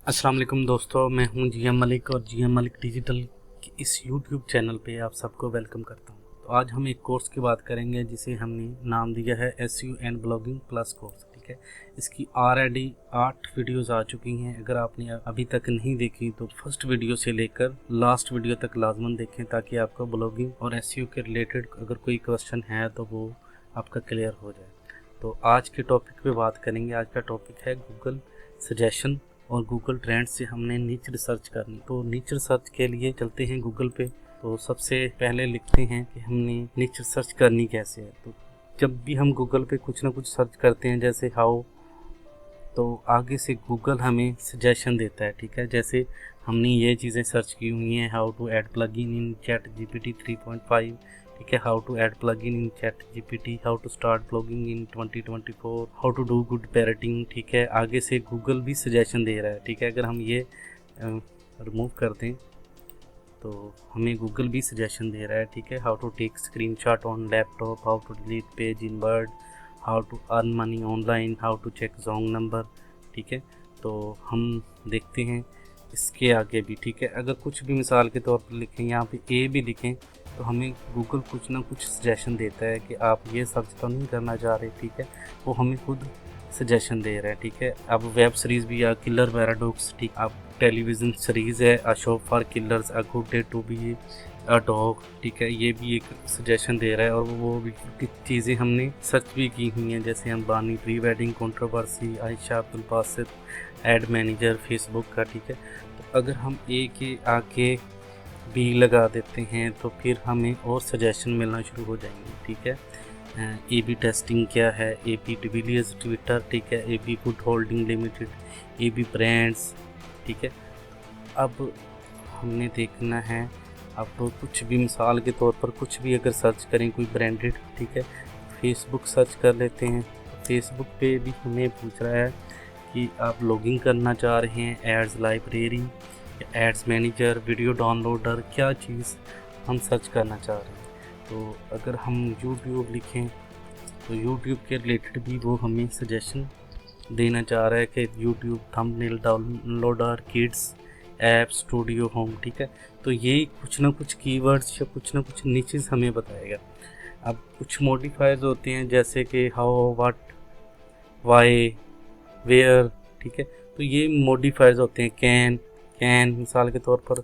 अस्सलाम वालेकुम दोस्तों, मैं हूं जीएम मलिक और जीएम मलिक डिजिटल के इस यूट्यूब चैनल पे आप सबको वेलकम करता हूं। तो आज हम एक कोर्स की बात करेंगे जिसे हमने नाम दिया है SEO and blogging plus course. ठीक है, इसकी ऑलरेडी 8 वीडियोस आ चुकी हैं। अगर आपने अभी तक नहीं देखी तो फर्स्ट वीडियो से लेकर लास्ट वीडियो तक लाजमन देखें ताकि आपको ब्लॉगिंग और एसईओ के रिलेटेड अगर कोई क्वेश्चन है तो वो आपका क्लियर हो जाए। तो आज के टॉपिक पे बात करेंगे। आज का टॉपिक है गूगल सजेशन और गूगल ट्रेंड्स से हमने नीच रिसर्च करनी। तो नीच रिसर्च के लिए चलते हैं गूगल पे। तो सबसे पहले लिखते हैं कि हमने नीच रिसर्च करनी कैसे है। तो जब भी हम गूगल पे कुछ ना कुछ सर्च करते हैं जैसे हाउ, तो आगे से गूगल हमें सजेशन देता है। ठीक है, जैसे हमने ये चीज़ें सर्च की हुई हैं, how to add plugin in ChatGPT 3.5। ठीक है, how to add plugin in ChatGPT, how to start blogging in 2024, how to do good parenting. ठीक है, आगे से गूगल भी सजेशन दे रहा है। ठीक है, अगर हम ये रिमूव कर दें तो हमें गूगल भी सजेशन दे रहा है। ठीक है, how to take screenshot on laptop, how to delete page in Word, how to earn money online, how to check Zong number. ठीक है, तो हम देखते हैं इसके आगे भी। ठीक है, अगर कुछ भी मिसाल के तौर पर लिखें, यहाँ पे ए भी लिखें तो हमें गूगल कुछ ना कुछ सजेशन देता है कि आप ये सर्च तो नहीं करना चाह रहे। ठीक है, वो हमें खुद सजेशन दे रहा है। ठीक है, अब वेब सीरीज़ भी या किलर पैराडॉक्स। ठीक, अब टेलीविज़न सीरीज़ है a show for killers, a good day to be a dog. ठीक है, ये भी एक सजेशन दे रहा है और वो भी चीज़ें हमने सर्च भी की हुई हैं, जैसे Ambani pre wedding controversy, Ayesha Abdul Basit add manager Facebook का। ठीक है, तो अगर हम ए के आके बी लगा देते हैं तो फिर हमें और सजेशन मिलना शुरू हो जाएंगे। ठीक है, ए बी टेस्टिंग क्या है, ए बी डिविलियर्स ट्विटर। ठीक है, A B good holding limited, A B brands. ठीक है, अब हमने देखना है, अब कुछ भी मिसाल के तौर पर कुछ भी अगर सर्च करें कोई ब्रांडेड। ठीक है, फेसबुक सर्च कर लेते हैं। फेसबुक पे भी हमें पूछ रहा है कि आप लॉगिन करना चाह रहे हैं, ads library, ads manager, video downloader, क्या चीज़ हम सर्च करना चाह रहे हैं। तो अगर हम यूट्यूब लिखें तो यूट्यूब के रिलेटेड भी वो हमें सजेशन देना चाह रहा है कि YouTube thumbnail downloader, kids app, studio home. ठीक है, तो ये कुछ ना कुछ कीवर्ड्स या कुछ ना कुछ नीचेस हमें बताएगा। अब कुछ मॉडिफायर्स होते हैं जैसे कि हाउ, व्हाट, वाई, वेयर। ठीक है, तो ये मॉडिफायर्स होते हैं। कैन मिसाल के तौर पर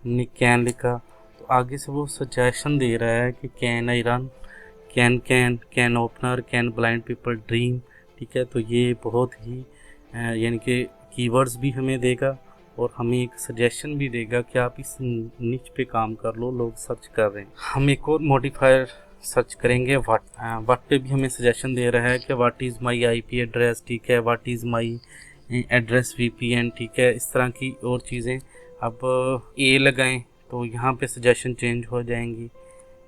हमने कैन लिखा तो आगे से वो सजेशन दे रहा है कि can I run, can opener, can blind people dream. ठीक है, तो ये बहुत ही यानी कि कीवर्ड्स भी हमें देगा और हमें एक सजेशन भी देगा कि आप इस निच पे काम कर लो, लोग सर्च कर रहे हैं। हम एक और मॉडिफायर सर्च करेंगे व्हाट पे भी हमें सजेशन दे रहा है कि what is my IP address. ठीक B, what is my address VPN. ठीक है, इस तरह की और चीज़ें। अब ए लगाएं तो यहाँ पे सजेशन चेंज हो जाएंगी,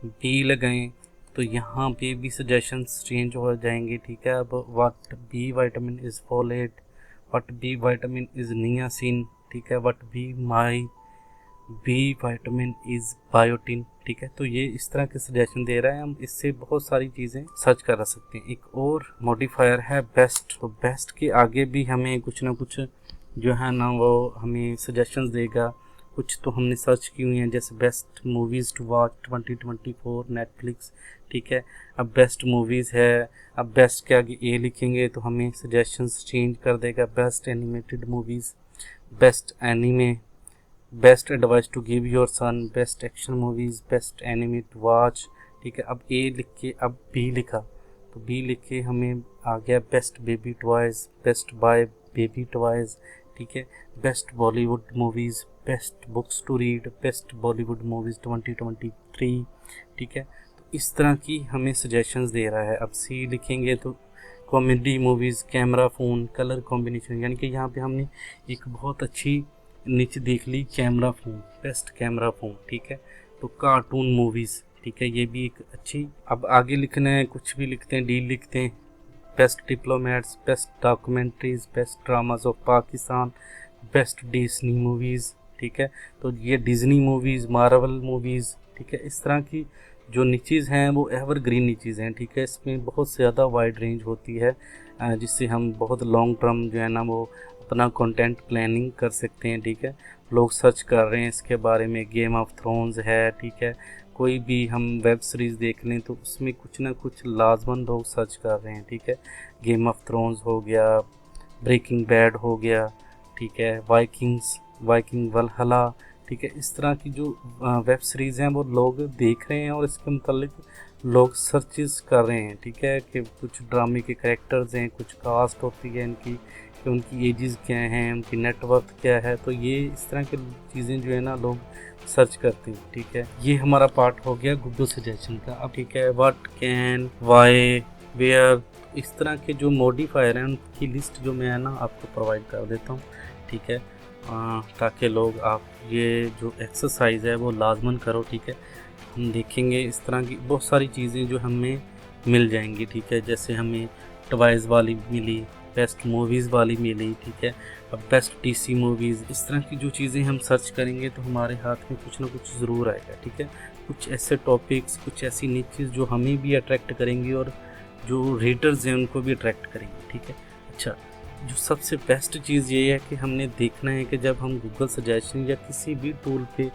बी लगाएं तो यहाँ पे भी सजेशंस चेंज हो जाएंगे। ठीक है, अब what B vitamin is folate, what B vitamin is niacin. What B, my B vitamin is vitamin इज़ बायोटिन। ठीक है, तो ये इस तरह के सजेशन दे रहा है। हम इससे बहुत सारी चीज़ें सर्च कर सकते हैं। एक और मॉडिफायर है बेस्ट। तो बेस्ट के आगे भी हमें कुछ ना कुछ जो है ना वो हमें सजेशंस देगा। कुछ तो हमने सर्च की हुई हैं जैसे best movies to watch 2024 Netflix. ठीक है, अब बेस्ट मूवीज़ है। अब बेस्ट के आगे ए लिखेंगे तो हमें सजेशंस चेंज कर देगा। Best animated movies, best anime, best advice to give your son, best action movies, best anime to watch. ठीक है, अब ए लिख के अब बी लिखा तो बी लिख के हमें आ गया best baby toys, best buy baby toys. ठीक है, best Bollywood movies, best books to read, best Bollywood movies 2023। ठीक है, तो इस तरह की हमें सजेशंस दे रहा है। अब सी लिखेंगे तो comedy movies, camera phone, colour combination, यानी कि यहाँ पे हमने एक बहुत अच्छी नीचे देख ली camera phone, best camera phone. ठीक है, तो कार्टून मूवीज़। ठीक है, ये भी एक अच्छी। अब आगे लिखना है, कुछ भी लिखते हैं, डी लिखते हैं, best diplomats, best documentaries, best dramas of Pakistan, best Disney movies. ठीक है, तो ये डिज्नी मूवीज़, मार्वल मूवीज़। ठीक है, इस तरह की जो नीचीज़ हैं वो एवरग्रीन नीचीज़ हैं। ठीक है, इसमें बहुत ज़्यादा वाइड रेंज होती है जिससे हम बहुत लॉन्ग टर्म जो है ना वो अपना कंटेंट प्लानिंग कर सकते हैं, ठीक है। लोग सर्च कर रहे हैं इसके बारे में, गेम ऑफ थ्रोन्स है, ठीक है। कोई भी हम वेब सीरीज़ देख लें तो उसमें कुछ ना कुछ लाजमन लोग सर्च कर रहे हैं, ठीक है। गेम ऑफ थ्रोन्स हो गया, ब्रेकिंग बैड हो गया, ठीक है, वाइकिंग वलहला, ठीक है। इस तरह की जो वेब सीरीज़ हैं वो लोग देख रहे हैं और इसके मुतालिक लोग सर्चेस कर रहे हैं, ठीक है। कि कुछ ड्रामे के कैरेक्टर्स हैं, कुछ कास्ट होती है इनकी, कि उनकी एजेस क्या हैं, उनकी नेटवर्थ क्या है, तो ये इस तरह की चीज़ें जो है ना लोग सर्च करते हैं, ठीक है। ये हमारा पार्ट हो गया गूगल सजेशन का। अब ठीक B, what, can, Y, where, इस तरह के जो मॉडिफायर हैं उनकी लिस्ट जो मैं है ना आपको प्रोवाइड कर देता हूँ, ठीक है। ताकि लोग आप ये जो एक्सरसाइज है वो लाजमन करो, ठीक है। हम देखेंगे इस तरह की बहुत सारी चीज़ें जो हमें मिल जाएंगी, ठीक है। जैसे हमें टवाइस वाली मिली, बेस्ट मूवीज़ वाली मिली, ठीक है। अब बेस्ट टीसी मूवीज़, इस तरह की जो चीज़ें हम सर्च करेंगे तो हमारे हाथ में कुछ ना कुछ ज़रूर आएगा, ठीक है। कुछ ऐसे टॉपिक्स, कुछ ऐसी नीचेज़ जो हमें भी अट्रैक्ट करेंगी और जो रीडर्स हैं उनको भी अट्रैक्ट करेंगी, ठीक है। अच्छा, जो सबसे बेस्ट चीज़ ये है कि हमने देखना है कि जब हम गूगल सजेशन या किसी भी टूल पे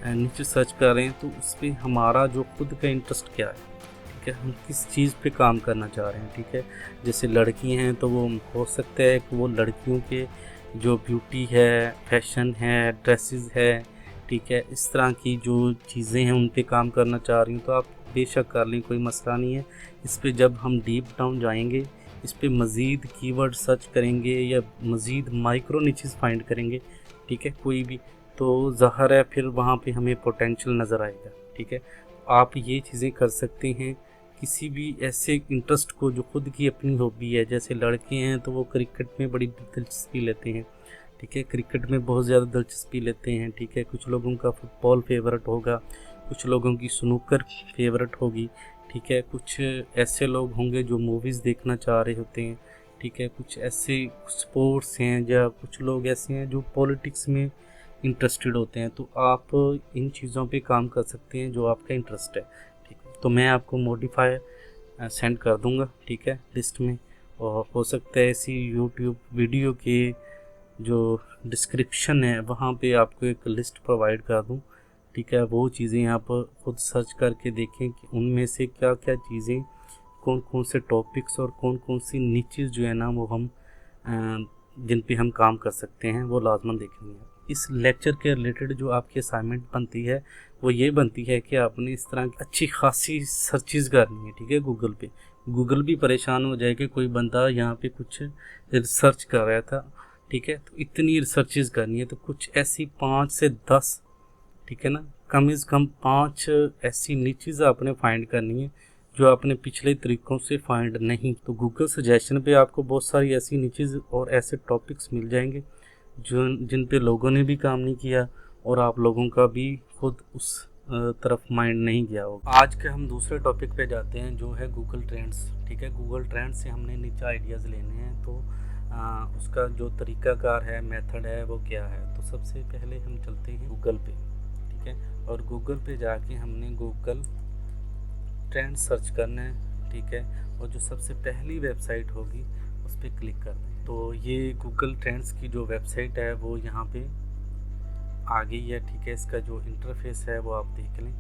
नीचे सर्च कर रहे हैं तो उस पर हमारा जो खुद का इंटरेस्ट क्या है, ठीक है। हम किस चीज़ पे काम करना चाह रहे हैं, ठीक है। जैसे लड़की हैं तो वो हो सकता है कि वो लड़कियों के जो ब्यूटी है, फैशन है, ड्रेसेस है, ठीक है, इस तरह की जो चीज़ें हैं उन पे काम करना चाह रही हैं तो आप बेशक कर लें, कोई मसला नहीं है। इस पे जब हम डीप डाउन जाएंगे, इस पे मज़ीद कीवर्ड सर्च करेंगे या मज़ीद माइक्रो निचेस फाइंड करेंगे, ठीक है, कोई भी, तो ज़ाहिर है फिर वहाँ पे हमें पोटेंशियल नज़र आएगा, ठीक है। आप ये चीज़ें कर सकते हैं किसी भी ऐसे इंटरेस्ट को जो खुद की अपनी हॉबी है। जैसे लड़के हैं तो वो क्रिकेट में बड़ी दिलचस्पी लेते हैं, ठीक है, क्रिकेट में बहुत ज़्यादा दिलचस्पी लेते हैं, ठीक है। कुछ लोगों का फुटबॉल फेवरेट होगा, कुछ लोगों की स्नूकर फेवरेट होगी, ठीक है। कुछ ऐसे लोग होंगे जो मूवीज़ देखना चाह रहे होते हैं, ठीक है। कुछ ऐसे स्पोर्ट्स हैं या कुछ लोग ऐसे हैं जो पॉलिटिक्स में इंटरेस्टेड होते हैं। तो आप इन चीज़ों पे काम कर सकते हैं जो आपका इंटरेस्ट है, ठीक है। तो मैं आपको मॉडिफायर सेंड कर दूंगा, ठीक है, लिस्ट में। और हो सकता है इसी यूट्यूब वीडियो के जो डिस्क्रिप्शन है वहाँ पे आपको एक लिस्ट प्रोवाइड कर दूँ, ठीक है। वो चीज़ें आप खुद सर्च करके देखें कि उनमें से क्या क्या चीज़ें, कौन कौन से टॉपिक्स और कौन कौन सी नीचेस जो है ना वो हम जिन पे हम काम कर सकते हैं वो लाजमन देखेंगे। इस लेक्चर के रिलेटेड जो आपकी असाइनमेंट बनती है वो ये बनती है कि आपने इस तरह की अच्छी खासी सर्चेस करनी है, ठीक है, गूगल पे। गूगल भी परेशान हो जाए कि कोई बंदा यहाँ पे कुछ रिसर्च कर रहा था, ठीक है, तो इतनी रिसर्चेस करनी है तो कुछ ऐसी 5 से 10, ठीक है ना, कम से कम 5 ऐसी नीचेस आपने फाइंड करनी है जो आपने पिछले तरीक़ों से फाइंड नहीं। तो गूगल सजेशन पे आपको बहुत सारी ऐसी नीचेस और ऐसे टॉपिक्स मिल जाएंगे जो जिन पे लोगों ने भी काम नहीं किया और आप लोगों का भी खुद उस तरफ माइंड नहीं गया होगा। आज के हम दूसरे टॉपिक पे जाते हैं जो है गूगल ट्रेंड्स, ठीक है। गूगल ट्रेंड्स से हमने नीचे आइडियाज़ लेने हैं तो उसका जो तरीक़ाकार है, मेथड है, वो क्या है। तो सबसे पहले हम चलते हैं गूगल पे, ठीक है, और गूगल पे जाके हमने गूगल ट्रेंड सर्च करना है, ठीक है। और जो सबसे पहली वेबसाइट होगी उस पर क्लिक कर दें। तो ये गूगल ट्रेंड्स की जो वेबसाइट है वो यहाँ पे आ गई है, ठीक है। इसका जो इंटरफेस है वो आप देख लें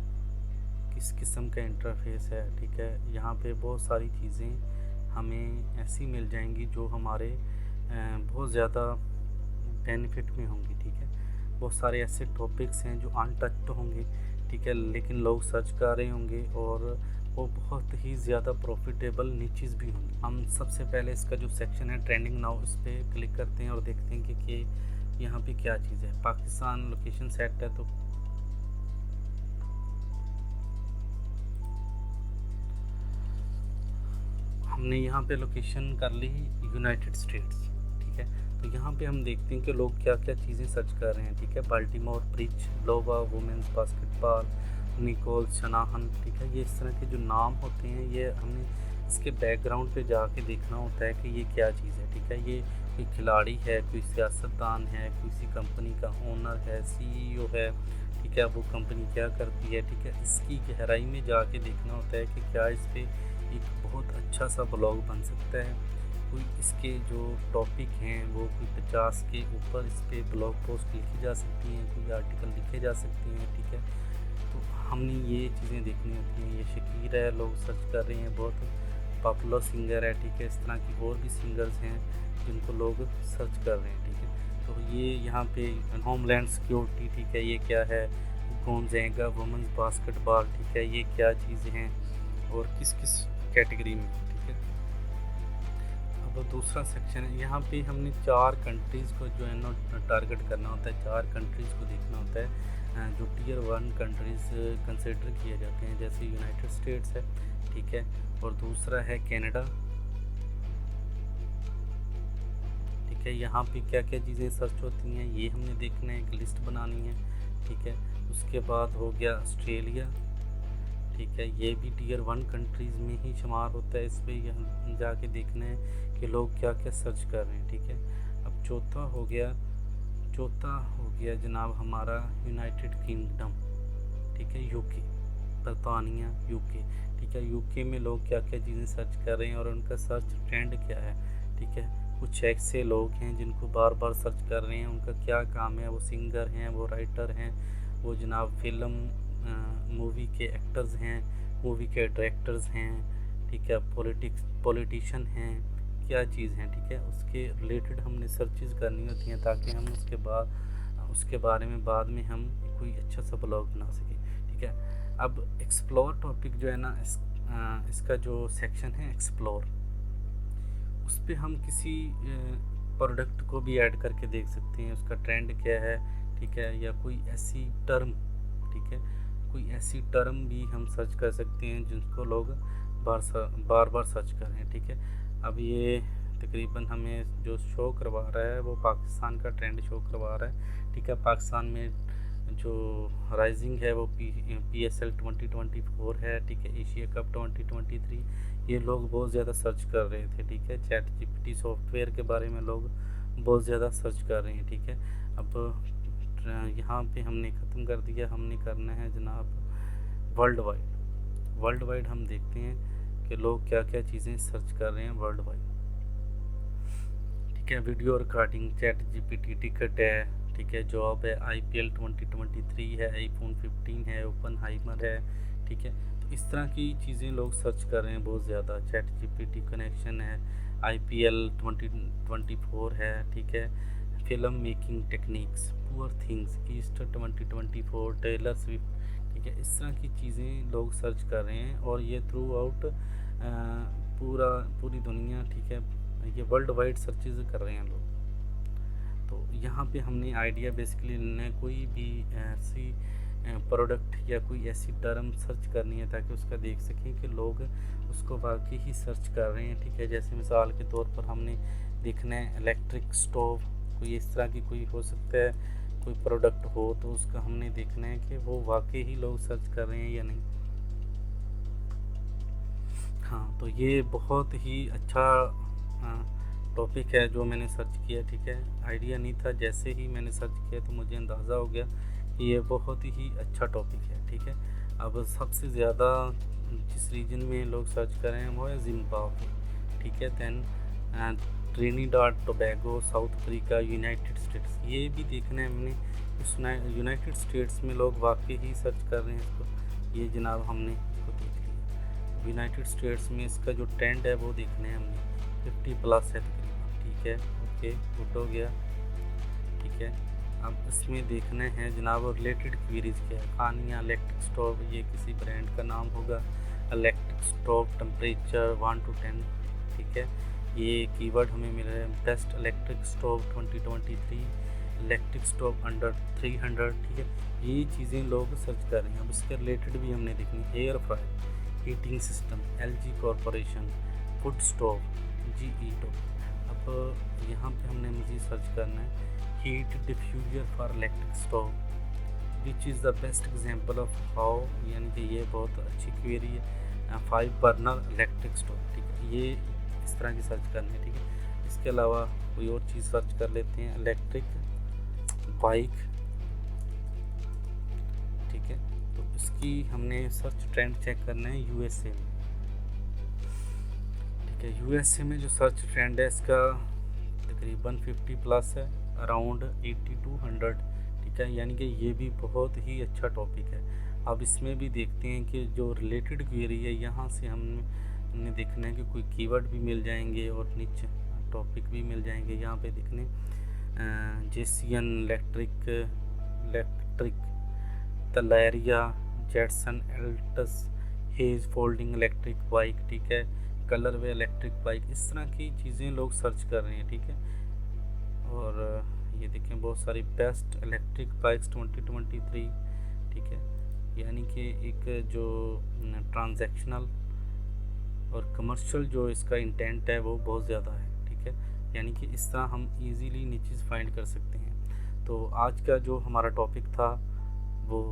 किस किस्म का इंटरफेस है, ठीक है। यहाँ पे बहुत सारी चीज़ें हमें ऐसी मिल जाएंगी जो हमारे बहुत ज़्यादा बेनिफिट में होंगी, ठीक है। बहुत सारे ऐसे टॉपिक्स हैं जो अनटच्ड होंगे, ठीक है, लेकिन लोग सर्च कर रहे होंगे और वो बहुत ही ज़्यादा प्रॉफिटेबल नीचेस भी होंगी। हम सबसे पहले इसका जो सेक्शन है ट्रेंडिंग नाउ, इस पर क्लिक करते हैं और देखते हैं कि यहाँ पे क्या चीज़ है। पाकिस्तान लोकेशन सेट है तो हमने यहाँ पे लोकेशन कर ली यूनाइटेड स्टेट्स, ठीक है। तो यहाँ पे हम देखते हैं कि लोग क्या क्या चीज़ें सर्च कर रहे हैं, ठीक है। Baltimore bridge, Iowa women's basketball, Nicole Shanahan, ठीक है। ये इस तरह के जो नाम होते हैं ये हमें इसके बैकग्राउंड पे जाके देखना होता है कि ये क्या चीज़ है, ठीक है। ये कोई खिलाड़ी है, कोई सियासतदान है, किसी कंपनी का ओनर है, सीईओ है, ठीक है, वो कंपनी क्या करती है, ठीक है। इसकी गहराई में जाके देखना होता है कि क्या इस पर एक बहुत अच्छा सा ब्लॉग बन सकता है कोई इसके जो टॉपिक हैं वो कोई 50 के ऊपर इस पर ब्लॉग पोस्ट लिखी जा सकती हैं, कोई आर्टिकल लिखे जा सकते हैं, ठीक है। तो हमने ये चीज़ें देखनी होती हैं। ये शकीर है, लोग सर्च कर रहे हैं, बहुत पॉपुलर सिंगर है, ठीक है। इस तरह की और भी सिंगर्स हैं जिनको लोग सर्च कर रहे हैं, ठीक है। तो ये यहाँ पे होमलैंड सिक्योरिटी, ठीक है, ये क्या है, गोंजागा वुमेंस बास्केटबॉल, ठीक है, ये क्या चीज़ें हैं और किस किस कैटेगरी में, ठीक है। अब दूसरा सेक्शन है, यहाँ पे हमने 4 कंट्रीज़ को जो है ना टारगेट करना होता है, 4 कंट्रीज़ को देखना होता है जो टियर 1 कंट्रीज़ कंसिडर किए जाते हैं, जैसे यूनाइटेड स्टेट्स है, ठीक है, और दूसरा है कनाडा, ठीक है। यहाँ पे क्या क्या चीज़ें सर्च होती हैं ये हमने देखना है, एक लिस्ट बनानी है, ठीक है। उसके बाद हो गया ऑस्ट्रेलिया, ठीक है, ये भी टियर 1 कंट्रीज़ में ही शुमार होता है। इस पर यहाँ जाके देखना है कि लोग क्या क्या सर्च कर रहे हैं, ठीक है। अब चौथा हो गया जनाब हमारा यूनाइटेड किंगडम, ठीक है, यूके, बरतानिया, यूके, ठीक है। यूके में लोग क्या क्या चीज़ें सर्च कर रहे हैं और उनका सर्च ट्रेंड क्या है, ठीक है। कुछ ऐसे लोग हैं जिनको बार बार सर्च कर रहे हैं, उनका क्या काम है, वो सिंगर हैं, वो राइटर हैं, वो जनाब फिल्म मूवी के एक्टर्स हैं, मूवी के डायरेक्टर्स हैं, ठीक है, पॉलिटिशियन हैं, क्या चीज़ हैं, ठीक है। उसके रिलेटेड हमने सर्चेज़ करनी होती हैं ताकि हम उसके बारे में बाद में हम कोई अच्छा सा ब्लॉग बना सकें, ठीक है। अब एक्सप्लोर टॉपिक जो है ना, इसका जो सेक्शन है एक्सप्लोर, उस पर हम किसी प्रोडक्ट को भी ऐड करके देख सकते हैं, उसका ट्रेंड क्या है, ठीक है, या कोई ऐसी टर्म, ठीक है, कोई ऐसी टर्म भी हम सर्च कर सकते हैं जिसको लोग बार बार सर्च कर रहे हैं, ठीक है। अब ये तकरीबन हमें जो शो करवा रहा है वो पाकिस्तान का ट्रेंड शो करवा रहा है, ठीक है। पाकिस्तान में जो राइजिंग है वो PSL 2024 है, ठीक है, एशिया कप 2023, ये लोग बहुत ज़्यादा सर्च कर रहे थे, ठीक है। ChatGPT सॉफ्टवेयर के बारे में लोग बहुत ज़्यादा सर्च कर रहे हैं, ठीक है। अब यहाँ पे हमने ख़त्म कर दिया, हमने करना है जनाब वर्ल्ड वाइड हम देखते हैं कि लोग क्या क्या चीज़ें सर्च कर रहे हैं वर्ल्ड वाइड, ठीक है। वीडियो रिकॉर्डिंग, ChatGPT, टिकट है, ठीक है, जॉब है, IPL 2023 है, iPhone 15 है, ओपनहाइमर है, ठीक है। तो इस तरह की चीज़ें लोग सर्च कर रहे हैं बहुत ज़्यादा। ChatGPT कनेक्शन है, IPL 2024 है, ठीक है, film making techniques, poor things, Easter 2024, Taylor Swift, ठीक है। इस तरह की चीज़ें लोग सर्च कर रहे हैं और ये थ्रू आउट पूरी दुनिया, ठीक है, ये वर्ल्ड वाइड सर्चेज कर रहे हैं लोग। तो यहाँ पे हमने आइडिया बेसिकली लेना है, कोई भी ऐसी प्रोडक्ट या कोई ऐसी टर्म सर्च करनी है ताकि उसका देख सकें कि लोग उसको वाकई ही सर्च कर रहे हैं, ठीक है। जैसे मिसाल के तौर पर हमने देखना है इलेक्ट्रिक स्टोव, कोई इस तरह की कोई हो सकता है कोई प्रोडक्ट हो, तो उसका हमने देखना है कि वो वाकई ही लोग सर्च कर रहे हैं या नहीं। हाँ, तो ये बहुत ही अच्छा टॉपिक है जो मैंने सर्च किया, ठीक है। आइडिया नहीं था, जैसे ही मैंने सर्च किया तो मुझे अंदाज़ा हो गया कि ये बहुत ही अच्छा टॉपिक है, ठीक है। अब सबसे ज़्यादा जिस रीजन में लोग सर्च कर रहे हैं वो है जिम्बाब्वे, ठीक है, then Trinidad Tobago, South Africa, United States. ये भी देखना है हमने, इस यूनाइटेड स्टेट्स में लोग वाकई ही सर्च कर रहे हैं इसको, ये जनाब हमने इसको देख लिया। यूनाइटेड स्टेट्स में इसका जो ट्रेंड है वो देखना है हमने, 50+ है तकरीबन, ठीक है, ओके, गुड हो गया, ठीक है। अब इसमें देखना है जनाब रिलेटेड क्वेरीज क्या है, खानिया, इलेक्ट्रिक स्टोव, ये किसी ब्रांड का नाम होगा, इलेक्ट्रिक स्टोव टेम्परेचर 1 to 10, ठीक है, ये कीवर्ड हमें मिल रहा है। Best electric stove 2023, electric stove under 300, ठीक है, ये चीज़ें लोग सर्च कर रहे हैं। अब इसके रिलेटेड भी हमने देखनी, air fryer, heating system, LG corporation, food stove, GE टो। अब यहाँ पे हमने मज़ीद सर्च करना है heat diffuser for electric stove, which is the best example of how, यानी कि ये बहुत अच्छी क्वेरी है। 5 बर्नर इलेक्ट्रिक स्टोव, ठीक है, ये इस तरह की सर्च करनी है, ठीक है। इसके अलावा कोई और चीज़ सर्च कर लेते हैं, इलेक्ट्रिक बाइक, ठीक है। तो इसकी हमने सर्च ट्रेंड चेक करना है USA में, ठीक है। यूएसए में जो सर्च ट्रेंड है इसका तकरीबन 50 प्लस है, अराउंड 80 to 100। ठीक है, यानी कि ये भी बहुत ही अच्छा टॉपिक है। अब इसमें भी देखते हैं कि जो रिलेटेड क्वेरी है यहाँ से हमने देखना है कि कोई कीवर्ड भी मिल जाएंगे और नीचे टॉपिक भी मिल जाएंगे। यहाँ पे देखने जेसियन इलेक्ट्रिक तलैरिया जेटसन एल्टस हेज फोल्डिंग इलेक्ट्रिक बाइक। ठीक है, कलर वे इलेक्ट्रिक बाइक, इस तरह की चीज़ें लोग सर्च कर रहे हैं। ठीक है, और ये देखें बहुत सारी बेस्ट इलेक्ट्रिक बाइक्स 2023। ठीक है, यानी कि एक जो ट्रांजैक्शनल और कमर्शियल जो इसका इंटेंट है वो बहुत ज़्यादा है। ठीक है, यानी कि इस तरह हम इजीली नीचेस फाइंड कर सकते हैं। तो आज का जो हमारा टॉपिक था वो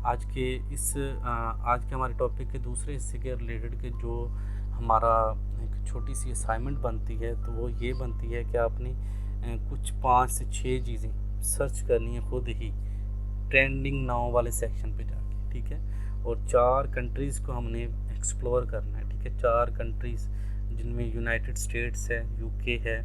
आज के हमारे टॉपिक के दूसरे हिस्से के रिलेटेड के जो हमारा एक छोटी सी असाइनमेंट बनती है तो वो ये बनती है कि आपने कुछ 5 से 6 चीज़ें सर्च करनी है खुद ही ट्रेंडिंग नाउ वाले सेक्शन पे जाके। ठीक है, और 4 कंट्रीज़ को हमने एक्सप्लोर करना है। ठीक है, 4 कंट्रीज़ जिनमें यूनाइटेड स्टेट्स है, यूके है,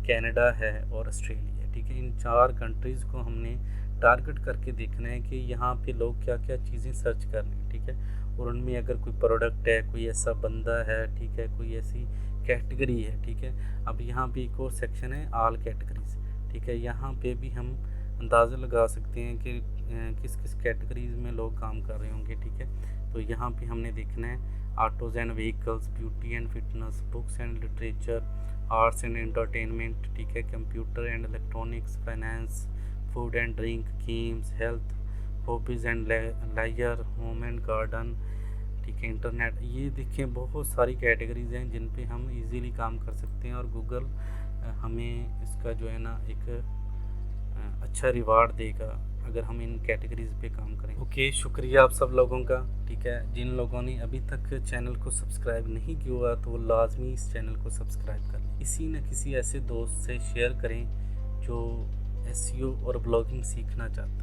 कनाडा है और ऑस्ट्रेलिया। ठीक है, इन 4 कंट्रीज़ को हमने टारगेट करके देखना है कि यहाँ पे लोग क्या क्या चीज़ें सर्च कर रहे हैं। ठीक है, और उनमें अगर कोई प्रोडक्ट है, कोई ऐसा बंदा है, ठीक है, कोई ऐसी कैटेगरी है। ठीक है, अब यहाँ पे एक और सेक्शन है ऑल कैटेगरीज। ठीक है, यहाँ पे भी हम अंदाज़ा लगा सकते हैं कि किस किस कैटेगरीज में लोग काम कर रहे होंगे। ठीक है, तो यहाँ पे हमने देखना है autos and vehicles, beauty and fitness, books and literature, arts and entertainment. ठीक है, computer and electronics, finance, food and drink, games, health, hobbies and leisure, home and garden. ठीक है, इंटरनेट। ये देखें बहुत सारी कैटेगरीज हैं जिन पे हम इजीली काम कर सकते हैं और गूगल हमें इसका जो है ना एक अच्छा रिवार्ड देगा अगर हम इन कैटेगरीज पे काम करें। ओके, शुक्रिया आप सब लोगों का। ठीक है, जिन लोगों ने अभी तक चैनल को सब्सक्राइब नहीं किया हुआ तो वो लाजमी इस चैनल को सब्सक्राइब कर लें। किसी न किसी ऐसे दोस्त से शेयर करें जो एसईओ और ब्लॉगिंग सीखना चाहता है।